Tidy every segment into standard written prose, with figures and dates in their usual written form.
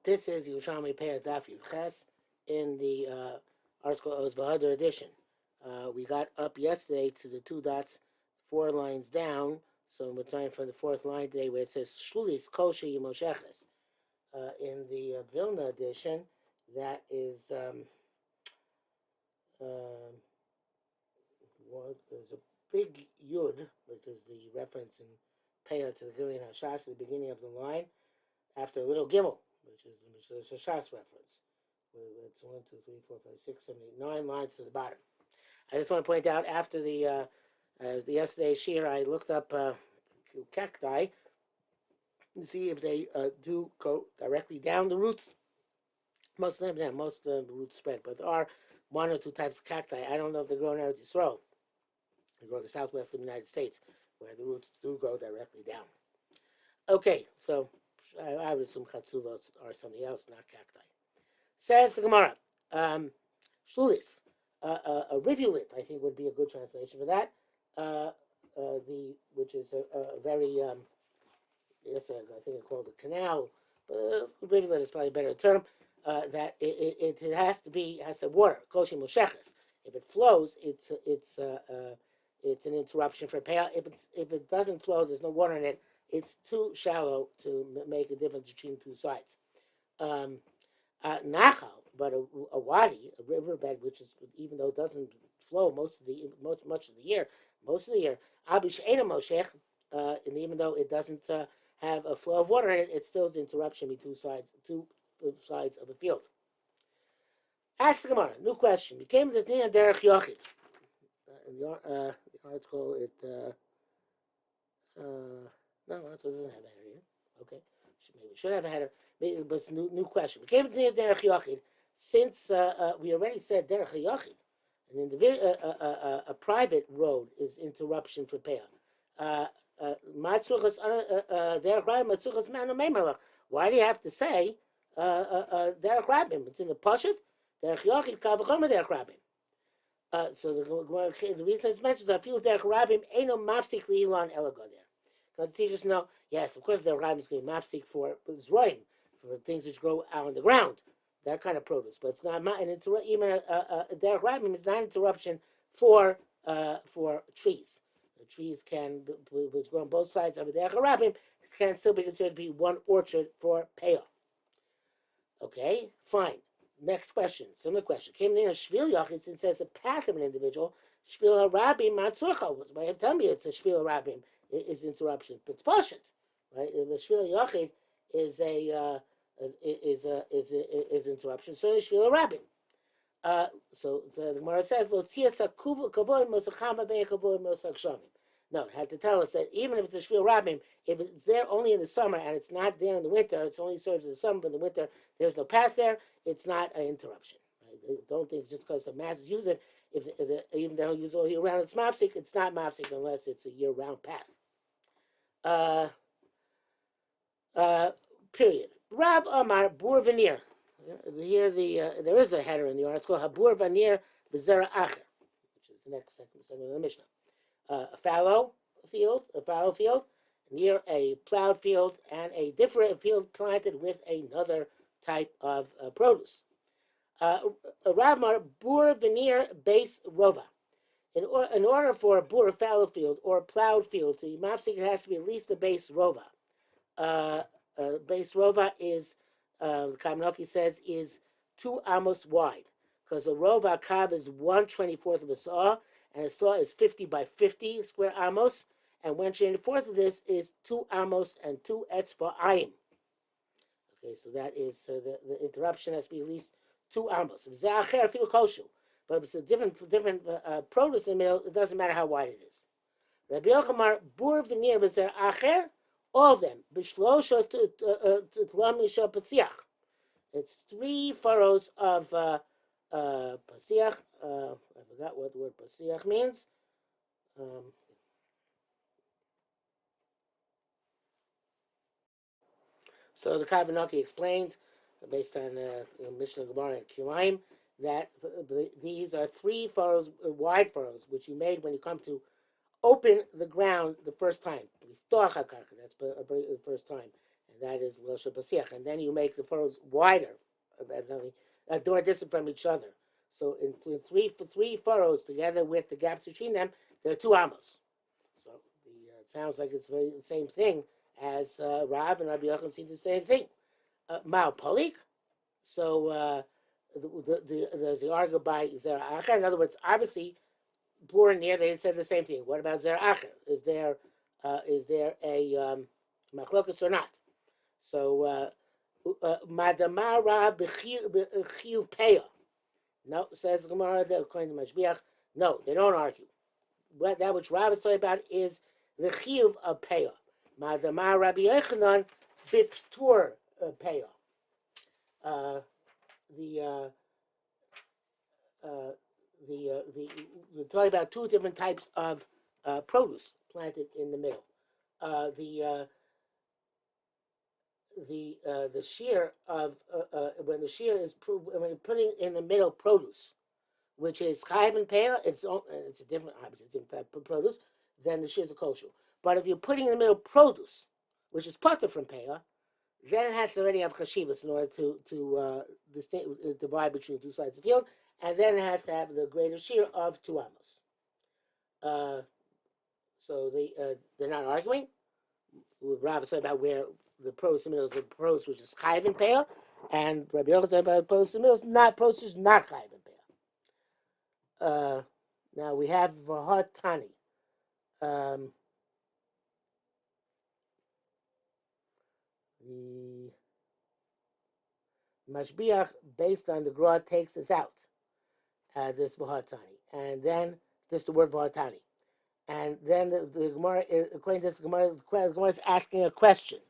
This is Yerushalmi Peah Daf Ches in the article Oz Bahadr edition. We got up yesterday to the two dots, 4 lines down. So we're trying from the 4th line today where it says Shlulis Kosher Yimosheches. In the Vilna edition, that is there's a big Yud, which is the reference in Peah to the Gillian Hashash at the beginning of the line, after a little Gimel, which is a Shas reference. It's 1, 2, 3, 4, 5, 6, 7, 8, 9 lines to the bottom. I just want to point out after the yesterday's shir, I looked up cacti to see if they do go directly down the roots. Most of them, most of the roots spread, but there are 1 or 2 types of cacti. I don't know if they grow in Eretz Yisrael. They grow in the southwest of the United States, where the roots do go directly down. Okay, so I would assume chatzuvos are something else, not cacti. Says the Gemara, shlulis, a rivulet, I think would be a good translation for that. Which is a very, yes, I think it's called a canal, but rivulet is probably a better term. That it has to water. Koshi Mosheches. If it flows, it's an interruption for Peah. If it doesn't flow, there's no water in it. It's too shallow to make a difference between two sides. Nachal, but a wadi, a riverbed, which is, even though it doesn't flow much of the year, Abi She'ena Moshech, and even though it doesn't have a flow of water in it, it's still an interruption between two sides of a field. Ask the Gemara, new question. Became the Dina Derech Yochid. The article, no, it doesn't have a header here. Okay, maybe it should have a header. Maybe, but it's a new question. Became the Dina Derech Yochid. Since we already said Derech Yochid, a private road is interruption for Peah. Why do you have to say Derech Rabim? It's in the Pashat. Derech Yochid Kavachoma Derech Rabim. So the reason it's mentioned, I feel Derech Rabim ain't no mafsik li'ilon elagoder. Because the teachers know, yes, of course Derech Rabim is going to be mafsik for Zroim, for things which grow out on the ground, that kind of produce. But it's not even Derech Rabim is not an interruption for trees. The trees which grow on both sides of a Derech Rabim, can still be considered to be one orchard for Peah. Okay, fine. Next question, similar question. Came in a Shvil Yachid, since there's a path of an individual. Shvil Rabim Matzurcha was by him telling me it's a Shvil Rabim is interruption, but it's Pashat, right? The Shvil Yachid is interruption. So is Shvil Rabim. So the Gemara says, "Lo tzias kavod mosachama bein kavod mosachshamim." No, it had to tell us that even if it's a Shvil Rabim, if it's there only in the summer and it's not there in the winter, it's only serves in the summer, but in the winter there's no path there, it's not an interruption. Right? Don't think just because the masses use it, even though they use it all year round, it's mafsik, it's not mafsik unless it's a year-round path. Period. Rav Amar Bur Veneer. Here there is a header in the article, Habur Veneer B'Zera Acher, which is the next segment of the Mishnah. A fallow field near a plowed field, and a different field planted with another type of produce. Ravmar bur veneer base rova. In order for a bur fallow field or a plowed field to be mafsik, it has to be at least a base rova. Base rova is, Kaminoki says, is 2 amos wide, because a rova kav is 1/24 of a saw, and a saw is 50 by 50 square amos, and 1/24 of this is 2 amos and 2 etzba ayim. Okay, so that is the interruption has to be at least 2 amos. If zacher fil koshu, but if it's a different produce in the middle, it doesn't matter how wide it is. Rabbi Yochanan bur veneer v'zer acher, all of them b'shlosha t'lamisha pasiach. It's 3 furrows of pasiach. I forgot what the word pasiach means. So the Kavanaki explains, based on Mishnah Gemara and Kilayim, that these are 3 furrows, wide furrows, which you made when you come to open the ground the first time. That's the first time. and that is Losha Pasiach. And then you make the furrows wider, evidently, more distant from each other. So in three furrows together with the gaps between them, there are 2 amos. So it sounds like it's the same thing as Rav and Rabbi Yochanan see the same thing. Mao Polik. So there's the argue by Zera Acher. In other words, obviously, poor and near they said the same thing. What about Zera Acher? Is there a machlokas or not? So Madamara b'chiu peah. No, says Gemara, according to Mashbiach, no, they don't argue. That which Rav is talking about is the chiyuv of peah. Madamar Rabbi Yochanan b'ptur peah. We're talking about 2 different types of produce planted in the middle. The shear of when the shear is when you're putting in the middle produce, which is chayiv and peah, it's a different type of produce than the shears of kosher. But if you're putting in the middle produce, which is pater from peah, then it has to already have chashivas in order to divide between 2 sides of the field, and then it has to have the greater shear of 2 amos. So they're not arguing. Rav is talking about where the produce in the middle is the produce which is chayiv and peah, and Rabbi Yochanan is talking about the produce in the middle is not produce not chayiv and peah. Now we have Vahat Tani. The Mashbiach, based on the Gra, takes us out. This Vahat Tani, and then this the word Vahat Tani, and then the Gemara, according to this Gemara, the Gemara is asking a question.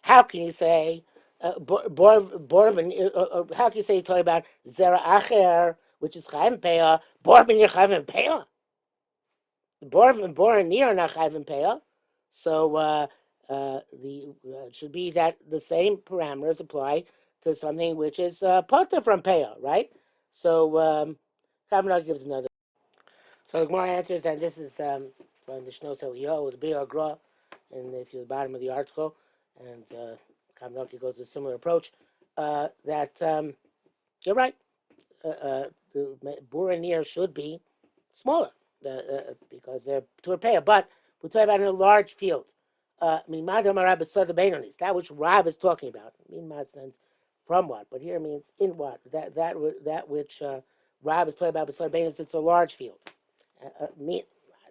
How can you say Borman? How can you say you're talking about Zera Acher, which is Chaim Peah? Borman, you're Chaim Peah. Bor and Nir are not Chayiv and Peah. So it should be that the same parameters apply to something which is Potter from Peah, right? So Kavanagh gives another. So the Gemara answers, and this is from the Shnos Eliyahu, the Be'er Gra, and if you're the bottom of the article, and Kavanagh goes a similar approach, that you're right. The Bor and Nir should be smaller. Because they're Turpeya, but we're talking about in a large field. That which Rav is talking about. Mimad sense from what, but here means in what. That which Rav is talking about beside Bainos, it's a large field.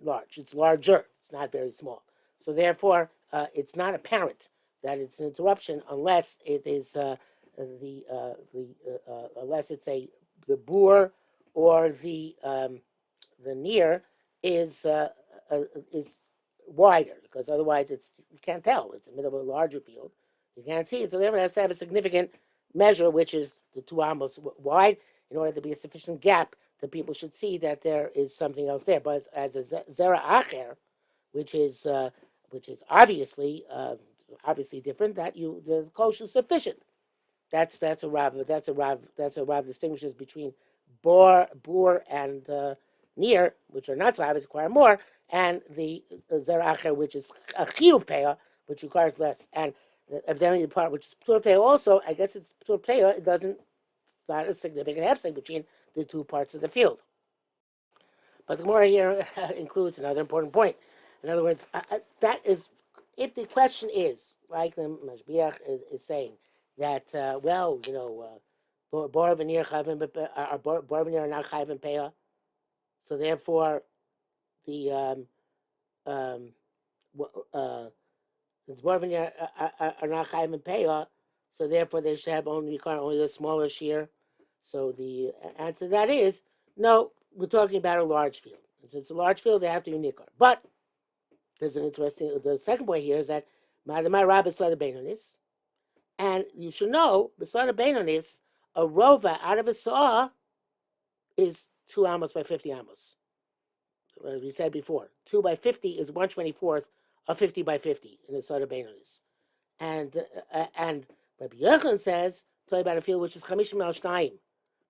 Large. It's larger. It's not very small. So therefore, it's not apparent that it's an interruption unless it is unless it's the boor or the near is wider, because otherwise you can't tell. It's in the middle of a larger field. You can't see it. So therefore it has to have a significant measure, which is the 2 amos wide, in order to be a sufficient gap that people should see that there is something else there. But as a Zera Acher, which is obviously different, that the kosher is sufficient. That's a Rav distinguishes between boor and near, which are not so obvious, require more, and the Zera Acher, which is a chiyuv peah, which requires less. And evidently the part which is ptur peah also, I guess it's ptur peah, it's not a significant hefsek between the 2 parts of the field. But the Gemara here includes another important point. In other words, that is, if the question is, like the Mashbiach is saying, that, bor v'nir are not chayiv and peah, so therefore the it's bor v'nir are not chayiv and peah, so therefore they should have only the smaller shear. So the answer to that is no. We're talking about a large field. Since it's a large field, they have to be nikar. But there's an interesting. The second point here is that Madamai Rab is the Beinonis, and you should know beside the Beinonis, a rova out of a saw is 2 amos by 50 amos. As we said before, 2 by 50 is 1/24 of 50 by 50 in the side of Beinonis. And Rabbi Yochanan says, talking about a field which is 50 al shtayim,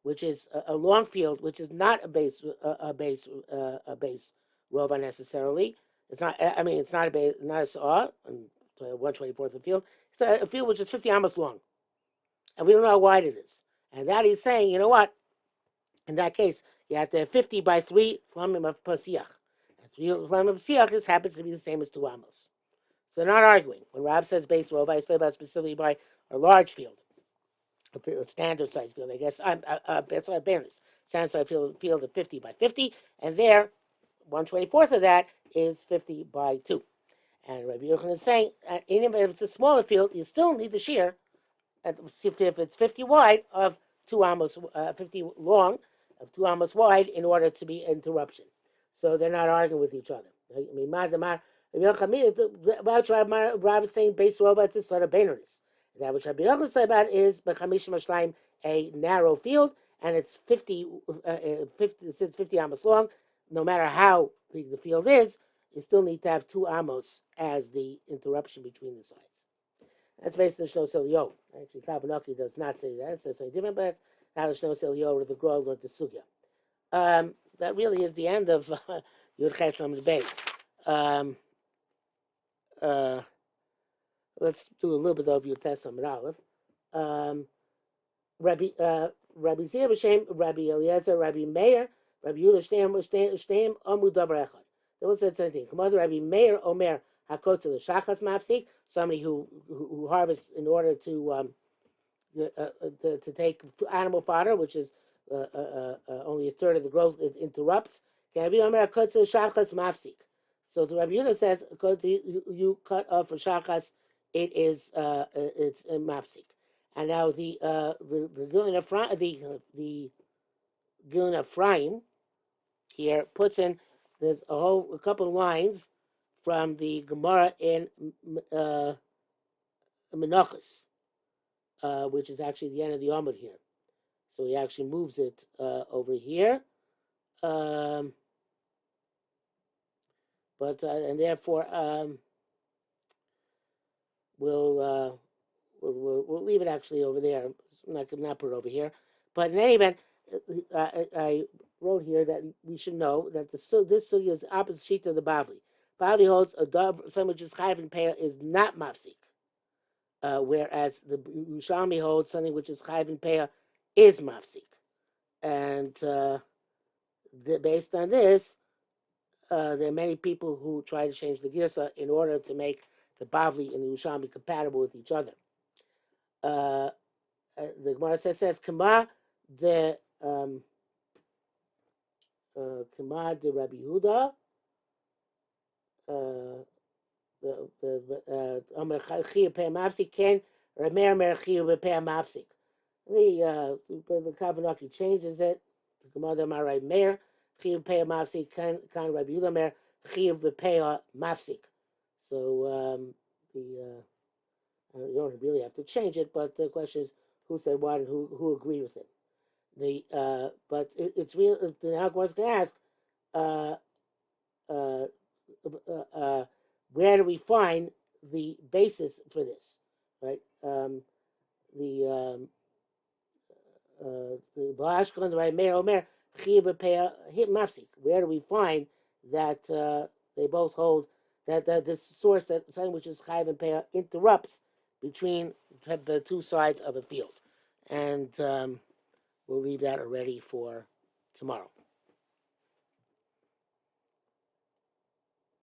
which is a long field, which is not a base rova necessarily. It's not. I mean, it's not not a saw on 1/24th of the field. It's a field which is 50 amos long, and we don't know how wide it is. And that he's saying, you know what? In that case, you have to have 50 by 3 flamim of pasiach. 3 flamim of pasiach happens to be the same as 2 amos. So they're not arguing. When Rav says base rova, I spoke about specifically by a large field, a standard size field. I guess that's what fairness. Standard size field of 50 by 50, and there, 1/24th of that is 50 by 2. And Rabbi Yochanan is saying, even if it's a smaller field, you still need the shear. If it's 50 wide of 2 amos, 50 long of 2 amos wide, in order to be interruption. So they're not arguing with each other. I mean, Rav is saying base robot is sort of Beinonus. That which Rabbi Yochanan say about is B'chamish Mashleim, a narrow field, and it's 50, since 50 amos long. No matter how big the field is, you still need to have 2 amos as the interruption between the sides. That's based on the Shnos Elio. Actually, Kavanaki does not say that. It says something different, but now the Shnos Elio or the Grog or the Sugya. That really is the end of Yud Ches Lamed Beis. Let's do a little bit of Yud Tes Lamed Aleph. Rabbi Zir B'Shem, Rabbi Eliezer, Rabbi Meir, Rabbi Yehuda Shteim Amud Davar Echad. They all said the same thing. Come on, Rabbi Meir Omer Hakotzel Shachas Mapsik, somebody who harvests in order to take animal fodder, which is only a third of the growth. It interrupts. Rabbi Omer Hakotzel Shachas Mapsik. So the Rabbi Yehuda says, you cut off for Shachas, it's Mapsik. And now the Gilin Ephraim here puts in, there's a couple of lines from the Gemara in Menachos, which is actually the end of the Amud here. So he actually moves it over here. But and therefore we'll leave it actually over there. I'm not put it over here. But in any event, I wrote here that we should know that this sugya is the opposite sheet of the Bavli. Bavli holds a dove, something which is chayv and peah is not mafsik, whereas the Yerushalmi holds something which is chayv and peah is mafsik. And based on this, there are many people who try to change the girsa in order to make the Bavli and the Yerushalmi compatible with each other. The Gemara says Kama de Rabbi Yehuda. Omer Chiyuv Peah Mafsik Ken Ramer Mer Chiyuv Peah Mafsik. The Kavanaki changes it. The Gemara Marai Mer Chiyuv Peah Mafsik Kan Rabbi Yehuda Mer Chiyuv Peah Mafsik. So you don't really have to change it, but the question is who said what and who agreed with it. But it's real. Now one's going to ask, where do we find the basis for this, right? The Ba'ashkon the right Meir Omer Chiyuv Peah Hit Mafsik. Where do we find that they both hold that this source, that something which is Chayv and Peah, interrupts between the two sides of a field? And we'll leave that already for tomorrow.